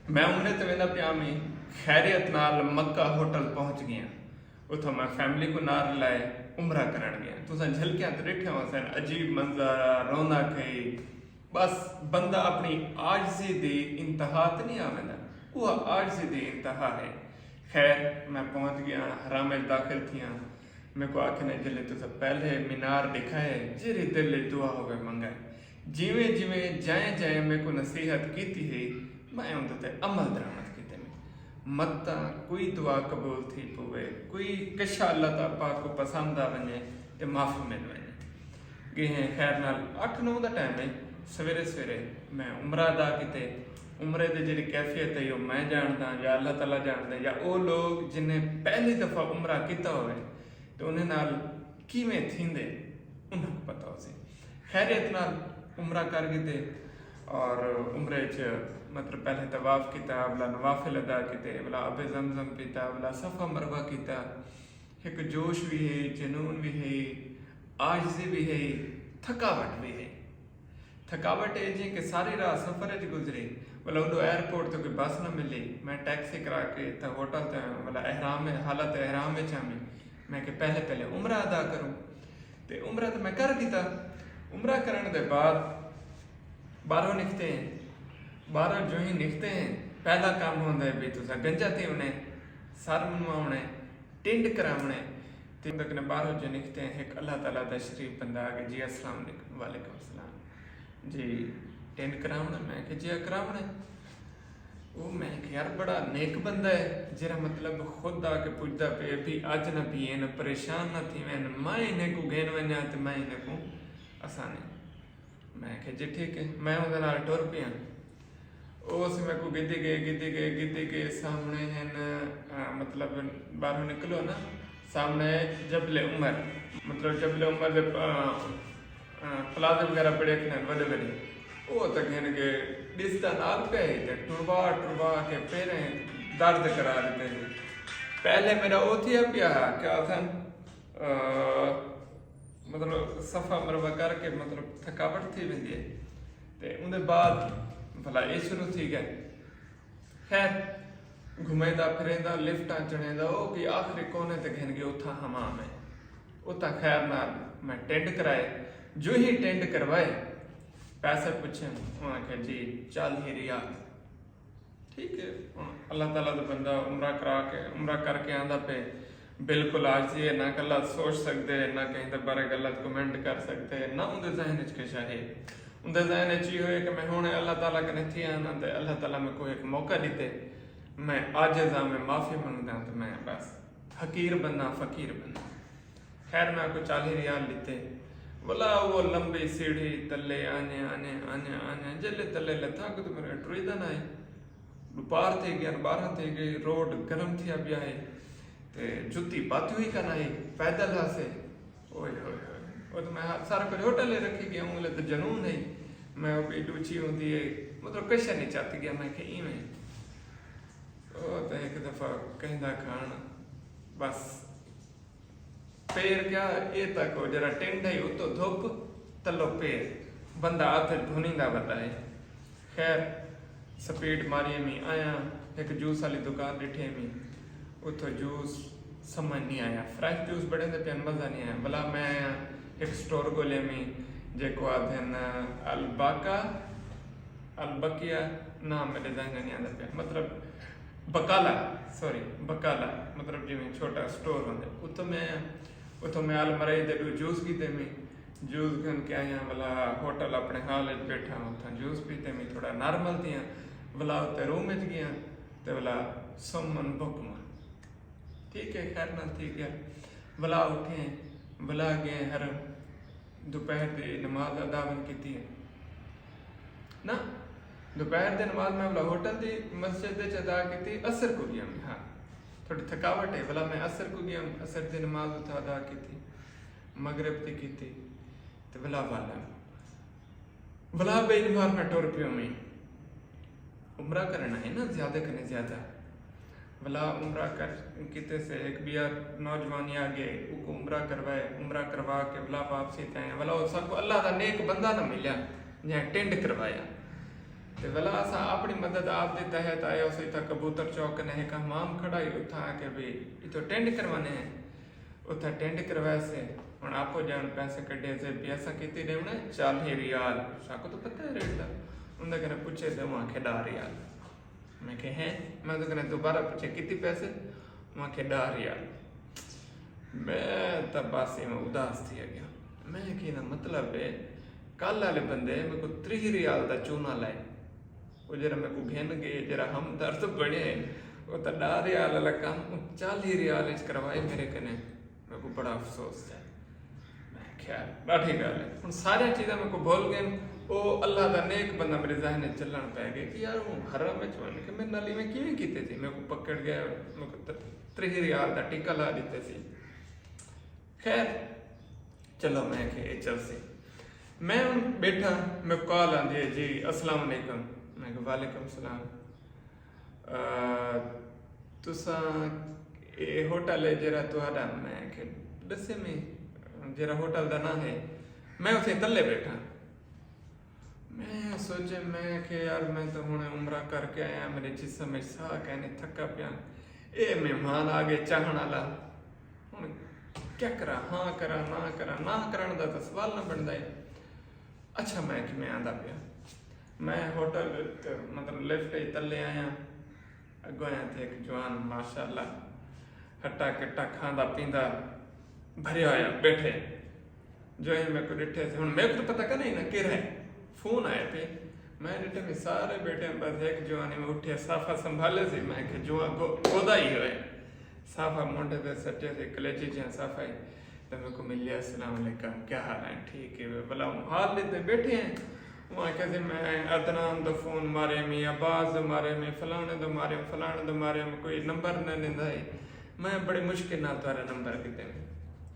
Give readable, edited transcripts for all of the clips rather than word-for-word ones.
मैं उमरे ते वेंदा पिया में खैरियत नाल मक्का होटल पहुंच गया। उतो मैं फैमिली को नाल लाए उमरा करण गया। तुसां झलकियां तो ॾिठियां हुअसनि, अजीब मंज़र, रौनक है। बस बंदा अपनी आजिज़ी दी इंतहा ते नहीं आ वेंदा, उहा आजिज़ी दी इंतहा है। खैर मैं पहुंच गया, हराम में दाखिल थिया। मेरे को आखने जल्ले तुसा पहले मीनार दिखाए, जेरी दिल दुआ होवे मंगाए। जिवें जिवें जैं जैं मेरे को नसीहत की है, मैं उनते अमल दरामद किते में मत कोई दुआ कबूल थी पवे, कोई कशा अल्लाह ता पाक को पसंद आ वने ते माफ़ी मिल वने। गए हैं खैर नाल 8-9 का टाइम है। सवेरे सवेरे मैं उमरा अदा किते। उमरे दी जिहड़ी कैफियत है वो मैं जानदा या अल्लाह ताला जानदा या वो लोग जिन्हें पहली दफ़ा उमरा किया होवे तो उन्हें नाल किवें थींदे उन्हें पता हो सी। खैरियत नाल उमरा कर किते और उमरे च मतलब पहले तवाफ किया, बला नवाफिल अदा किते, बला अबे जमजम पीता, बला सफ़ा मरवा किया। एक जोश भी है, जुनून भी है, आजिज़ी भी है, थकावट भी है। थकावट है जी कि सारी रात सफ़र च गुजरी। बोला उदो एयरपोर्ट तो कोई बस न मिली, मैं टैक्सी करा के तो होटल ते बोला एहराम हालत एहराम में चामी। मैं कि पहले पहले उमरा अदा करूँ तो उमरा तो मैं कर दिता। उमरा करने के बाद बाहरों निकलते हैं। बाहरों जो ही निकलते हैं पहला काम होता है भी तुसा गंजा थे उन्हें सर मनवाने, टिंड करावने। तीन तक ने बाहरों जो निकलते हैं एक अल्लाह ताला दा शरीफ बंदा आ गया, जी अस्सलाम वालेकुम अस्सलाम जी, टिंड करावना। मैं कि जी करावना। वो मैं कि यार बड़ा नेक बंदा है जरा मतलब खुद आके पूछता पे भी अज न पिए न परेशान न थी वैन, मैं इन्हें को गेन वना तो मैं इन्हें को आसानी। मैं कि जी ठीक है। मैं उहदे नाल टुर पिया। उस मेरे को गिद्दी गए सामने हैं मतलब बाहरों निकलो ना, सामने जबले उमर मतलब जबले उमर दे प्लाजे वगैरह बड़े बड़े बड़े वो तक हैं के डिस्ता नाल पे टुरवा टुरवा के पैरे दर्द करा देते हैं। पहले मेरा वो थी पिया क्या था मतलब सफ़ा मरवा करके मतलब थकावट थी वेंदी है ते उनके बाद भला ये शुरू थी गए। खैर घुमेंदा फिरेंदा लिफ्टा चढ़ेंदा वो कि आखिरी कोने ते घन गए उथा हमाम है। उता खैर नाल मैं टेंड कराए। जो ही टेंड करवाए पैसे पूछे, वहाँ के जी 40 रियाल। ठीक है, अल्लाह ताला दा बंदा उमरा करके आंदा पे बिल्कुल आज ये ना गलत सोच सकते, ना कहीं तो बारे गलत कमेंट कर सकते, ना उनके जहन च किश है। उनके जहन च हो कि मैं हुणे अल्लाह ताला कने थी आना तो अल्लाह ताला में कोई एक मौका दीते, मैं आजिज़ में माफ़ी मंगदा तो मैं बस हकीर बनना फ़कीर बनना। खैर मैं को 40 रियाल लेते। बोला वो लंबी सीढ़ी तले आने आने आने आने जल्ले तले लथा को तो मेरे टुरीदा ना है। दोपहर थे गया 12 थे गए, रोड गर्म थी अब है ते जुत्ती पाती हुई का नहीं पैदल हासे। ओए होए वो तो मैं सारा कुछ होटल ले रखी गया हूँ तो जनून है। मैं वो लूची होती है मतलब कशा नहीं चाहती गया मैं कि में वो तो एक दफ़ा कहना खान बस पैर क्या ये तक हो जरा टेंड है वो तो धुप तलो पैर बंदा हाथ धुनींदा बताए। खैर स्पीड मारी में आया एक जूस वाली दुकान डिठे में उतो जूस समझ नहीं आया। फ्रेश जूस बड़े पे मज़ा नहीं आया। भला मैं आया एक स्टोर गोले में जेको आधन अलबकिया नाम मेरे जहन नहीं आता पे मतलब बकाला बकाला मतलब जिमें छोटा स्टोर होंगे उतो मैं अलमराई दे जूस पीते में जूस घन के आया। भला होटल अपने हाल बैठा उतना जूस पीते में थोड़ा नॉर्मल थियाँ। भला उते रूम में गया तो भला सुमन बुकमा ठीक है। खैर ना थी गया भला उठे भला गए हर दोपहर की नमाज अदा बन की ना दोपहर की नमाज मैं भला होटल की मस्जिद अदा की असर को गया मैं। हाँ थोड़ी थकावट है। भला मैं असर को गया असर की नमाज उठा अदा की थी मगरब की थी तो भला भला बेन बार मैं टुर पियो में उमरा करना है ना ज़्यादा करने ज़्यादा। भला उमरा कर किते से एक बिया नौजवान आ गए उसको उमरा करवाए। उमरा करवा के भला वापसी थे भला सबको अल्लाह का नेक बंदा ना मिला जहाँ टेंड करवाया। ते भला असां अपनी मदद आप दी तहत आयोसीं त कबूतर चौक ने हिकु हमाम खड़ाई उथां के भी इतो टेंड करवाने हैं उथा टेंड करवाए हुण आपो जान पैसे कढे से भी असां कितनी देवना 40 रियाल साको तो पता है रेट दा उनके कने पूछे थे वहां के 10 रियाल मैं कहे हैं मैं तो कने दोबारा पूछे कितने पैसे वहां के 10 रियाल मैं तब बासी में उदास थी गया मैं कि ना मतलब है कल वाले बंदे मेरे को 30 रियाल दा चूना लाए वो जरा मेरे को घेन गए जरा हम दर्द बने वो तो 10 रियाल वाला काम 40 रियाल च करवाए मेरे कने मेरे को बड़ा अफसोस है मैं क्या ॾाढी ॻाल्हि है हुण सारी चीज़ां मेरे को भूल गए वो अल्लाह दा नेक बंदा मेरे ज़हन में चलन पै गए कि यार वो हराम में चवन कि मैं नाली में किवें कीते थे मेरे को पकड़ गया मेरे को 30 रियाल दा टिक्का ला दिते सी खैर चलो मैं के चल सी मैं हुण बैठा मैं कॉल आंदी है जी अस्सलाम वालेकुम मैं कहा वालेकुम सलाम तुसा ये होटल है जरा तुहाडा मैं के दसे में जरा होटल दा ना है मैं उसे तले बैठा मैं सोचे मैं कि यार मैं तो हुणे उम्रा करके आया मेरे जिस्म में साह कहने थका पिया ये मेहमान आ गए चाहण वाला हुण क्या करा हाँ करा ना करण दा तो सवाल ना बनदा है अच्छा मैं कि मैं आंदा पिया मैं होटल मतलब लिफ्ट तले आया अगो आया थे एक जवान माशाअल्लाह हट्टा कट्टा खांदा पींदा भरिया आया बैठे जो है मेरे को डिठे से हुण मेरे को तो पता का नहीं ना केर है फोन आए थे मैं डिठे में सारे बैठे बस एक जवानी में उठे साफा संभाले से मैं कि जुआ गोदा ही हुए साफा मुंडे पे सटे से कलेजी जहाँ साफाई तो मेरे को मिल लिया अस्सलाम वालेकुम क्या हाल है ठीक है भला हाल लेते बैठे हैं वहाँ कैसे मैं अदनान दो फोन मारे में अब्बास दो मारे में फलाने दो मारे में कोई नंबर न लेंदा है मैं बड़े मुश्किल नाल तारा नंबर किते में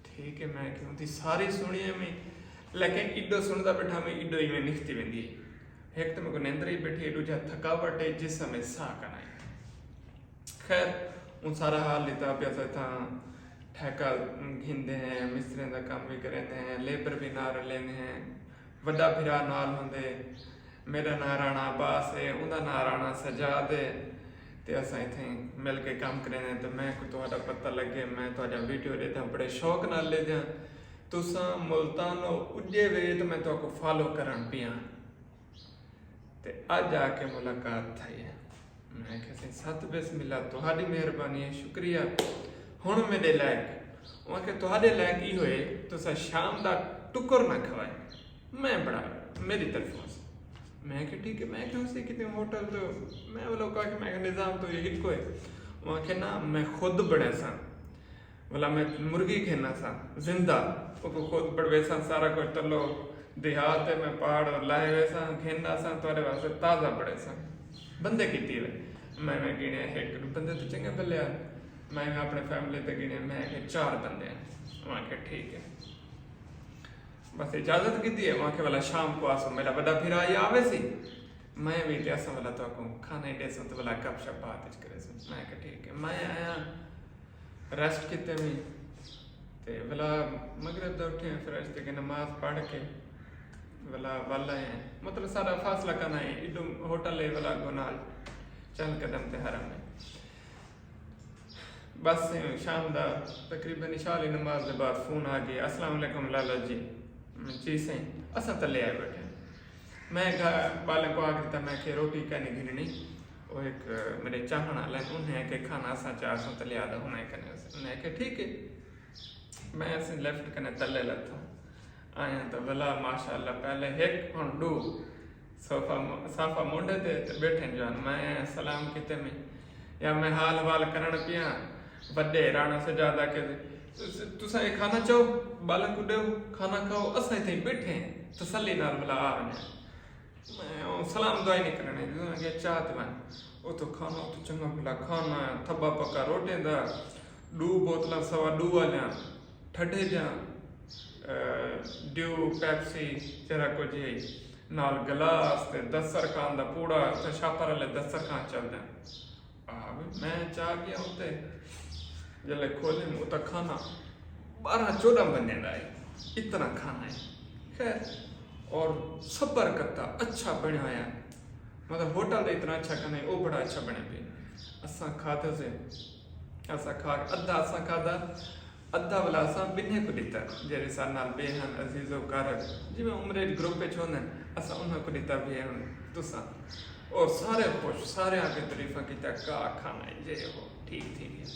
ठीक है मैं क्यों थी सारी सुनिए में लेकिन इडो सुनता बैठा में इडो ही में निकती वेंदी एक तो मेरे को निंद्र ही बैठी दूजा थकावट है जिस समय साह करना है खैर उन सारा हाल लेता पिया था ठेका घिंदे हैं मिस्त्री का काम भी करेंदे हैं लेबर भी नाल लेंदे हैं वड्डा फिरा नाल होंदे मेरा ना राणा अब्बास है उनका ना राणा सजाद है ते असां इत्थे मिल के काम करें तो मैं को तुहाडा पता लगे मैं तुहाडा वीडियो देता बड़े शौक नाल ले जा तुसां मुल्तानो उजे वे तो मैं तुहाको फॉलो करन पिया ते अज आके मुलाकात थई है मैं कैसे सत बिस्मिल्लाह तुहाडी मेहरबानी है शुक्रिया हुण मेरे लायक वहाँ तुहाडे लायक ही होए तुसां शाम दा टुकर ना खवाए मैं बड़ा मेरी तरफों से मैं कि ठीक है मैं क्यों से कितने होटल तो मैं वो लोग कहा कि मैं निज़ाम तो यही को है वहाँ के ना मैं खुद बड़े सा बोला मैं मुर्गी खेना सा जिंदा वो खुद बड़े सा सारा कुछ तलो देहात है मैं पहाड़ लाए वैसा खेना सा तुम्हारे वास्ते ताज़ा बड़े सा बंदे की मैं गिने एक बंदे तो चंगे भले यार मैं अपने फैमिली ते गिने मैं 4 बंदे हैं वहाँ के ठीक है बस इजाजत की दी है वहाँ के वाला शाम को आसो मेरा बड़ा फिर आई आवे सी मैं भी जैसा वाला तो आपको खाने दे सो तो वाला कब शब बात करे सो मैं कहा ठीक है मैं आया रेस्ट किते में ते वाला मगरिब दा उठे फिर आज के नमाज पढ़ के वाला वाला है मतलब सारा फासला करना है इडो होटल है वाला गोनाल चल कदम ते हरम में बस शाम दा तकरीबन इशाली नमाज के बाद फोन आ गया अस्सलाम वालेकुम लाला जी सही असा तले आए बैठे मैं बाले को आगे था मैं के रोटी कहने गिरनी वो एक मेरे चाहना वाला उन्हें के खाना असा चाह सो तले आदा उन्हें कहने उन्हें के ठीक है मैं ऐसे लेफ्ट कने तले लथा आया तो भला माशाल्लाह पहले एक और दो साफा मुंडे थे बैठे जान मैं सलाम किते में या मैं हाल वाल करण पिया बड़े राणा सजादा के तुसा ये खाना चाहो बालन को देव खाना खाओ असा इतने बैठे हैं तसल्ली नाल भला आ मैं सलाम दुआई नहीं करने के चाहत मैं वो तो खाना तो चंगा भला खाना थब्बा पक्का रोटे दा 2 बोतल सवा 2 वालियां ठड्डे जा ड्यू पेप्सी जरा कुछ नाल गिलास ते दस्तरखान दा पूरा ते छापर वाले दस्तरखान चलदा मैं चाह गया उते जल्ले खोले मुँह तक खाना 12-14 बंदे का है इतना खाना है खैर और सब बरकता अच्छा बनाया मतलब होटल दे इतना अच्छा खाना वो बड़ा अच्छा बने पे असा खाते से असा खा अद्धा असा खादा अद्धा वाला असा बिन्ने को दिता जेरे साल नाल बेहन अजीजो कारक जिवें उम्रे ग्रुप पे छोने असा उन्हें को दिता बेहन तुसा और सारे खुश सारे आके तारीफा किया का खाना है जे हो ठीक थी गया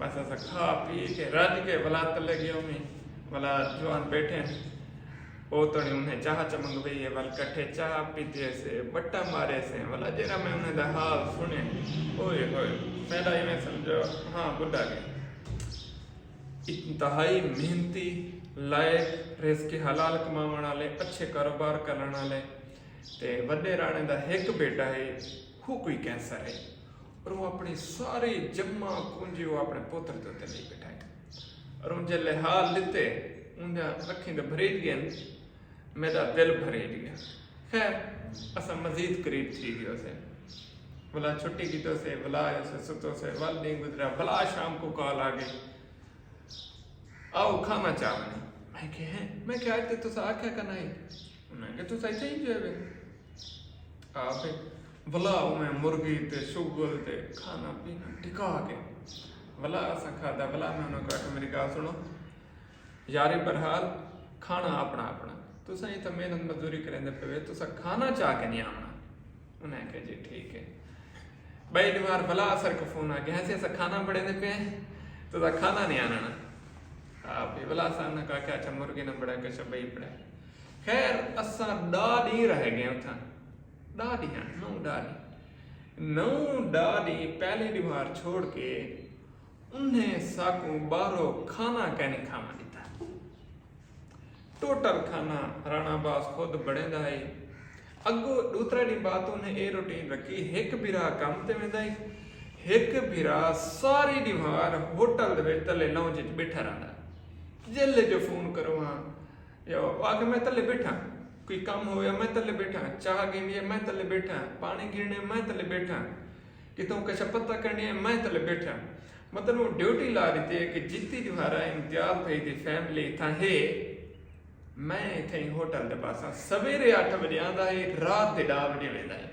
बस असा खा पी के रज के भला तले गयो में भला जवान बैठे वो तो नहीं उन्हें चाह चमक गई है वाल कट्ठे चाह पीते से बट्टा मारे से वाला जरा मैं उन्हें दा हाल सुने ओए होए पहला ही मैं समझो हाँ बुढ़ा गया इंतहाई मेहनती लायक रिस्क हलाल कमावण वाले अच्छे कारोबार करने वाले ते वड्डे राणे दा एक बेटा है वो कोई कैंसर है और वो अपनी सारी जम्मा पूंजी वो अपने पुत्र तो तले बैठा है और उन जले हाल लिते उन अखी दे भरेज गए मेरा दिल भरेज गया खैर असा मजीद करीब थी गयो से भला छुट्टी की तो से भला ऐसे सुतो से वल नहीं गुजरा भला शाम को कॉल आ गई आओ खाना चावनी मैं कह हैं मैं क्या आते तो आख्या करना है मैं कह तो सही चाहिए जो है आप भला मैं मुर्गी ते शुगर ते खाना पीना टिका के भला असा खादा भला मैं उन्होंने कहा कि मेरी गल सुनो यारी बरहाल खाना अपना अपना तो सही तो मेहनत मजदूरी करेंदे पे तो खाना चाह के नहीं आना उन्हें कहा जी ठीक है भाई बार भला असर का फोन आ गया ऐसे खाना बड़े दे पे तो खाना नहीं आना ना आप भला सामने कहा क्या अच्छा मुर्गी ने बड़ा कैसे बई पड़ा खैर असा डाडी रह गए उठा डाडी हाँ नौ डाडी पहली दीवार छोड़ के उन्हें साकू बारो खाना कहने खावा दिता टोटल खाना राणा बास खुद बड़ेंदा है अगो दूसरा डी बात उन्हें ए रूटीन रखी एक बिरा काम ते वेंदा है एक बिरा सारी दीवार होटल दे विच तले लॉन्ज विच बैठा रहंदा जेले जो फोन करो हाँ यो आके मैं तले बैठा कोई काम हो या मैं तले बैठा चाह गिनी मैं तले बैठा पानी गिरने मैं तले बैठा कितों कशा पत्ता करनी है मैं तले बैठा मतलब वो ड्यूटी ला रही थी कि जितनी तुम्हारा इम्तियाज भाई थी फैमिली था है मैं इथे होटल दे पासा सवेरे 8 बजे आंदा है रात दे 10 बजे वेंदा है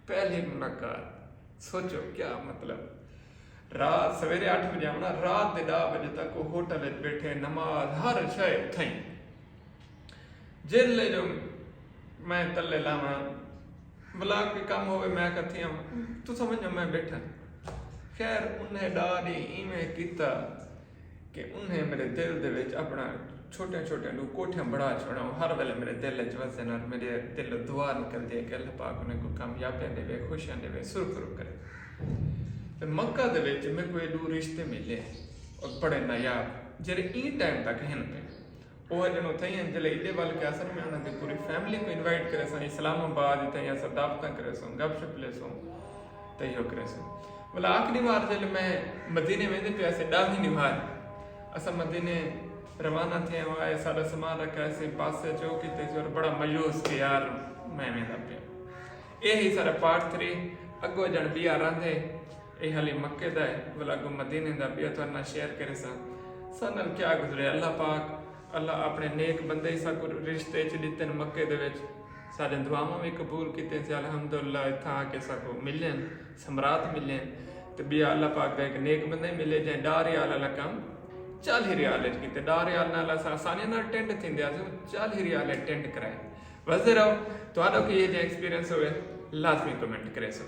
पहली मुलाकात सोचो क्या मतलब रात सवेरे 8 बजे आना रात दे 10 बजे तक वो होटल में बैठे नमाज हर शय थई जिले जो मैं तले लावा भला कोई काम होवे मैं कथी तू समझो मैं बैठा खैर उन्हें डारी इवें किता कि उन्हें मेरे दिल दे विच अपना छोटे छोटे लोग कोठियां बड़ा छोड़ा हर वेले मेरे दिल च वसन और मेरे दिल दुआ निकलती है कि अल्लाह पाक उन्हें को कामयाबियां देवे खुशियां देवे सुरखरू करे तो मक्का दे विच मेरे को दो रिश्ते मिले और बड़े नायाब जेरे ई टाइम तक हैं पे वो जनो थई हैं जले इदे वाल के असर में उन्हें पूरी फैमिली को इनवाइट करे सा इस्लामाबाद इते या सब दावतां करे सो गपशप ले सो तयो करे सो बोला आखिरी बार जब मैं मदीने में पे ऐसे डाही निभार असा मदीने रवाना थे वहाँ सारा सामान रखा ऐसे पास से जो कि और बड़ा मायूस के यार मैं मेरा पे यही सारा पार्ट 3 अगो जन बिया रांधे ये हाली मक्के दा है बोला अगो मदीने दा बिया तो ना शेयर करे सा सनल क्या गुजरे अल्लाह पाक अल्लाह अपने नेक बंदे सा को रिश्ते च दिते मक्के दे विच सारे दुआवां भी कबूल कीते से अल्हम्दुलिल्लाह इत्थां आके साको मिलन समरात मिलन ते बिया अल्लाह पाक दा एक नेक बंदे मिले जे डारे वाला काम 40 रियाल की डारे नाल आसानी ना टेंट थींदे 40 रियाल टेंट कराए वज़े रहो तो ये जो एक्सपीरियंस हुए लाजमी कमेंट करे सो।